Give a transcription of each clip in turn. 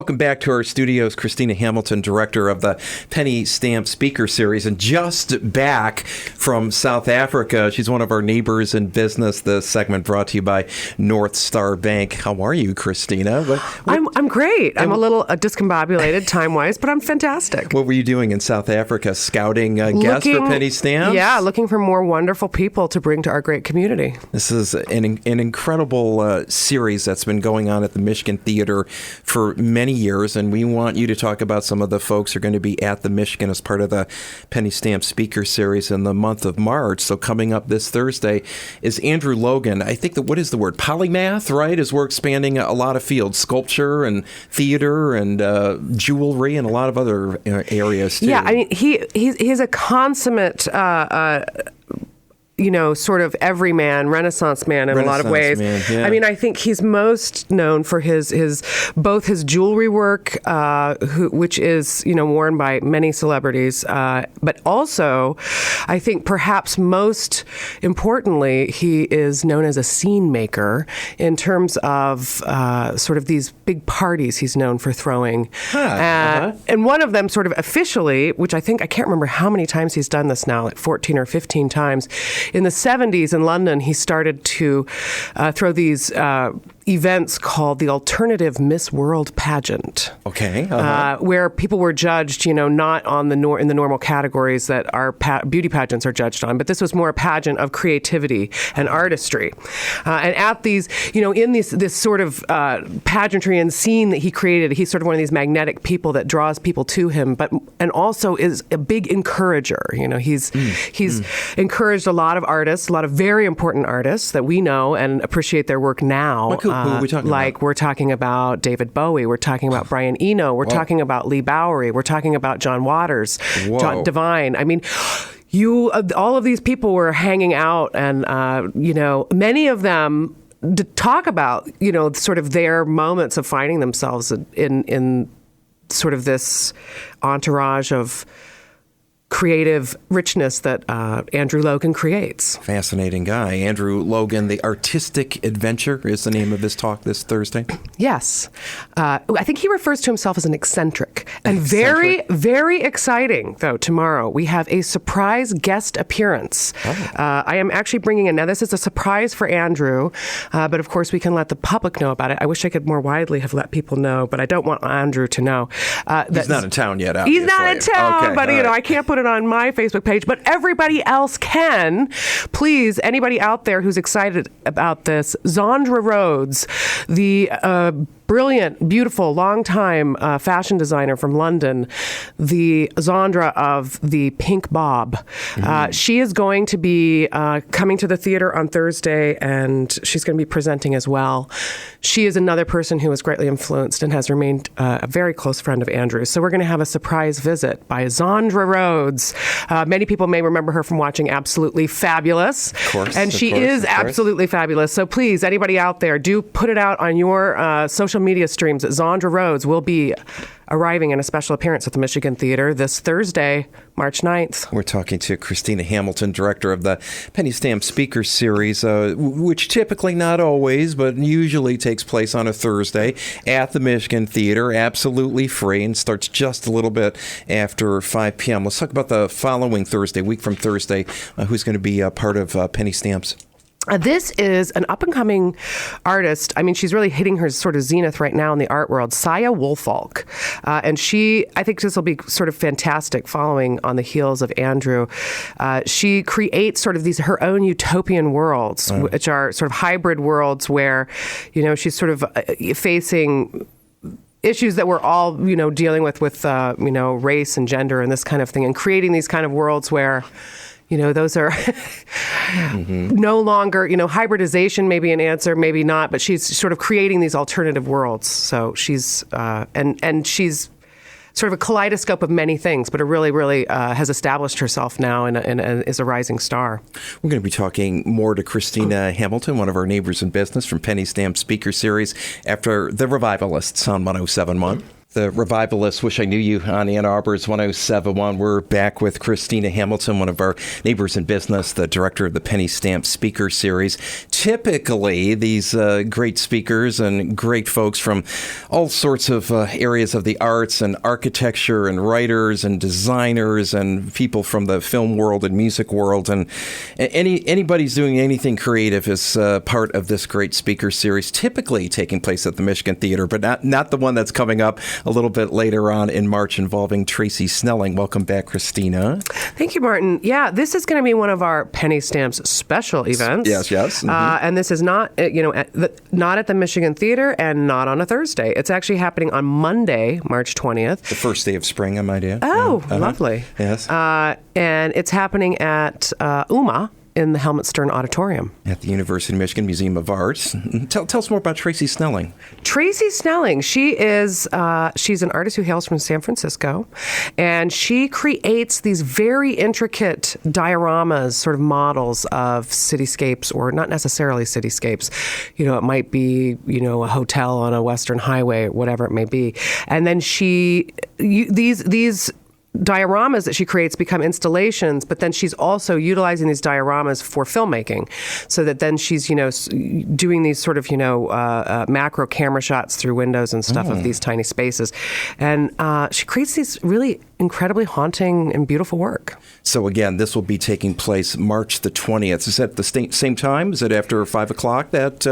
welcome back to our studios, Christina Hamilton, director of the Penny Stamp Speaker Series, and just back from South Africa. She's one of our neighbors in business. The segment brought to you by Northstar Bank. How are you, Christina? I'm great. I'm a little discombobulated time-wise, but I'm fantastic. What were you doing in South Africa? Scouting guests for Penny Stamps? Yeah, looking for more wonderful people to bring to our great community. This is an incredible series that's been going on at the Michigan Theater for many years, and we want you to talk about some of the folks who are going to be at the Michigan as part of the Penny Stamp Speaker Series in the month of March. So coming up this Thursday is Andrew Logan. I think that, what is the word? Polymath, right? As we're expanding a lot of fields, sculpture and theater and jewelry and a lot of other areas too. Yeah, I mean, he's a consummate sort of everyman, Renaissance man in a lot of ways. Yeah. I mean, I think he's most known for his both his jewelry work, which is worn by many celebrities, but also, I think perhaps most importantly, he is known as a scene maker in terms of sort of these big parties he's known for throwing. And one of them, sort of officially, which I can't remember how many times he's done this now, like 14 or 15 times. In the 70s in London, he started to throw these events called the Alternative Miss World Pageant. Okay. Where people were judged, not on in the normal categories that our beauty pageants are judged on, but this was more a pageant of creativity and artistry. And at these, in this sort of pageantry and scene that he created, he's sort of one of these magnetic people that draws people to him, and also is a big encourager. He's encouraged a lot of artists, a lot of very important artists that we know and appreciate their work now. Who are we talking about? We're talking about David Bowie. We're talking about Brian Eno. We're talking about Lee Bowery. We're talking about John Waters, John Devine. I mean, all of these people were hanging out, and many of them to talk about sort of their moments of finding themselves in sort of this entourage of creative richness that Andrew Logan creates. Fascinating guy. Andrew Logan, The Artistic Adventure is the name of his talk this Thursday. Yes. I think he refers to himself as an eccentric. And very, very exciting, though, tomorrow. We have a surprise guest appearance. I am actually bringing in, now this is a surprise for Andrew, but of course we can let the public know about it. I wish I could more widely have let people know, but I don't want Andrew to know. He's not in town yet, obviously. He's not in town, okay, but I can't put it on my Facebook page, but everybody else can. Please, anybody out there who's excited about this, Zandra Rhodes, the brilliant, beautiful, long-time fashion designer from London, the Zandra of the Pink Bob. She is going to be coming to the theater on Thursday, and she's going to be presenting as well. She is another person who was greatly influenced and has remained a very close friend of Andrew's. So we're going to have a surprise visit by Zandra Rhodes. Many people may remember her from watching Absolutely Fabulous. Of course. And she is absolutely fabulous. So please, anybody out there, do put it out on your social media streams that Zandra Rhodes will be arriving in a special appearance at the Michigan Theater this Thursday, March 9th. We're talking to Christina Hamilton, director of the Penny Stamp Speaker Series, which typically, not always, but usually takes place on a Thursday at the Michigan Theater, absolutely free, and starts just a little bit after 5 p.m. Let's talk about the following Thursday, week from Thursday, who's going to be a part of Penny Stamps. This is an up-and-coming artist. I mean, she's really hitting her sort of zenith right now in the art world, Saya Woolfolk. And I think this will be sort of fantastic following on the heels of Andrew. She creates sort of her own utopian worlds, which are sort of hybrid worlds where, she's sort of facing issues that we're all, dealing with race and gender and this kind of thing, and creating these kind of worlds where those are no longer, hybridization may be an answer, maybe not, but she's sort of creating these alternative worlds. So she's, and she's sort of a kaleidoscope of many things, but it really, really has established herself now and is a rising star. We're going to be talking more to Christina Hamilton, one of our neighbors in business from Penny Stamp Speaker Series, after The Revivalists on 107.1. The Revivalists, Wish I Knew You on Ann Arbor's 107.1. We're back with Christina Hamilton, one of our neighbors in business, the director of the Penny Stamp Speaker Series. Typically, these great speakers and great folks from all sorts of areas of the arts and architecture and writers and designers and people from the film world and music world. And anybody's doing anything creative is part of this great speaker series, typically taking place at the Michigan Theater, but not the one that's coming up a little bit later on in March involving Tracy Snelling. Welcome back, Christina. Thank you, Martin. Yeah, this is going to be one of our Penny Stamps special events. Yes. Mm-hmm. And this is not, not at the Michigan Theater and not on a Thursday. It's actually happening on Monday, March 20th. The first day of spring, I might add. Oh, lovely. Yes. And it's happening at UMA in the Helmut Stern Auditorium. At the University of Michigan Museum of Art. Tell us more about Tracy Snelling. Tracy Snelling, she's an artist who hails from San Francisco, and she creates these very intricate dioramas, sort of models of cityscapes, or not necessarily cityscapes. It might be, a hotel on a Western highway, or whatever it may be. And then these dioramas that she creates become installations, but then she's also utilizing these dioramas for filmmaking, so that then she's doing these sort of macro camera shots through windows and stuff of these tiny spaces, and she creates these really incredibly haunting and beautiful work. So again, this will be taking place March the 20th. Is that the same time? Is it after 5 o'clock that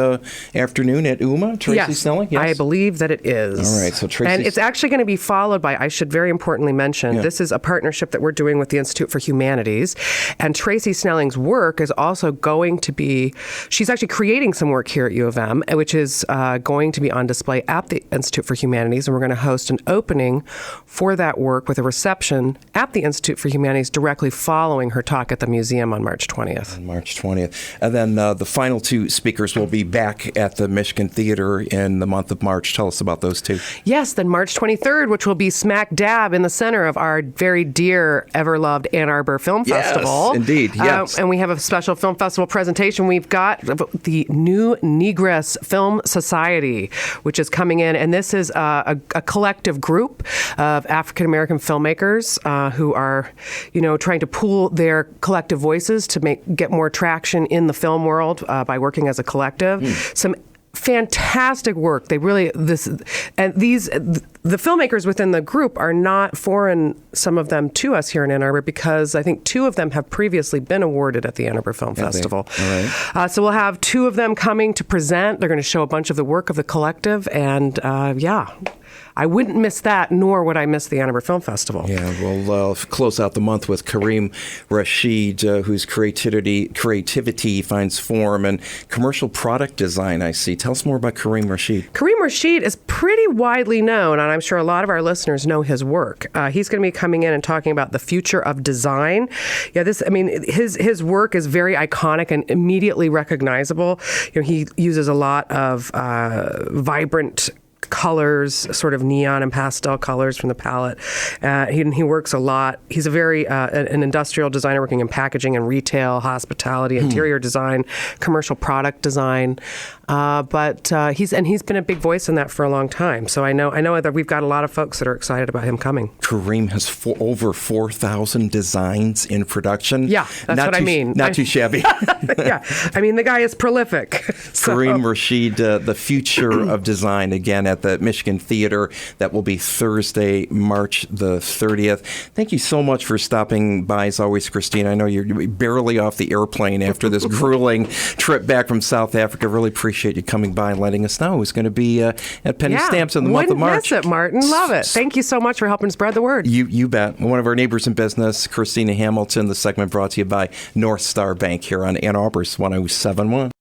afternoon at UMA? Tracy Snelling? Yes, I believe that it is. All right, so Tracy, and it's actually going to be followed by, I should very importantly mention, this is a partnership that we're doing with the Institute for Humanities, and Tracy Snelling's work is also going to be, she's actually creating some work here at U of M, which is going to be on display at the Institute for Humanities, and we're going to host an opening for that work with a reception at the Institute for Humanities directly following her talk at the museum on March 20th. On March 20th. And then the final two speakers will be back at the Michigan Theater in the month of March. Tell us about those two. Yes, then March 23rd, which will be smack dab in the center of our very dear, ever-loved Ann Arbor Film Festival. Yes, indeed, yes. And we have a special film festival presentation. We've got the New Negress Film Society, which is coming in, and this is a collective group of African-American filmmakers who are, trying to pool their collective voices to get more traction in the film world by working as a collective. Some fantastic work. The filmmakers within the group are not foreign, some of them, to us here in Ann Arbor, because I think two of them have previously been awarded at the Ann Arbor Film Festival. All right. So we'll have two of them coming to present. They're going to show a bunch of the work of the collective, and I wouldn't miss that, nor would I miss the Ann Arbor Film Festival. Yeah, we'll close out the month with Kareem Rashid, whose creativity finds form in commercial product design, I see. Tell us more about Kareem Rashid. Kareem Rashid is pretty widely known, and I'm sure a lot of our listeners know his work. He's going to be coming in and talking about the future of design. Yeah, his work is very iconic and immediately recognizable. He uses a lot of vibrant colors, sort of neon and pastel colors from the palette. He works a lot. He's a very an industrial designer working in packaging and retail, hospitality, interior design, commercial product design. But he's been a big voice in that for a long time. So I know that we've got a lot of folks that are excited about him coming. Kareem has over 4,000 designs in production. Yeah, that's what I mean. Not too shabby. Yeah, I mean, the guy is prolific. Kareem Rashid, the future of design, again at the Michigan Theater. That will be Thursday, March the 30th. Thank you so much for stopping by, as always, Christine. I know you're barely off the airplane after this grueling trip back from South Africa. Really appreciate you coming by and letting us know who's going to be at Penny Stamps in the month of March. Wouldn't miss it, Martin. Love it. Thank you so much for helping spread the word. You bet. One of our neighbors in business, Christina Hamilton. The segment brought to you by Northstar Bank here on Ann Arbor's 107.1.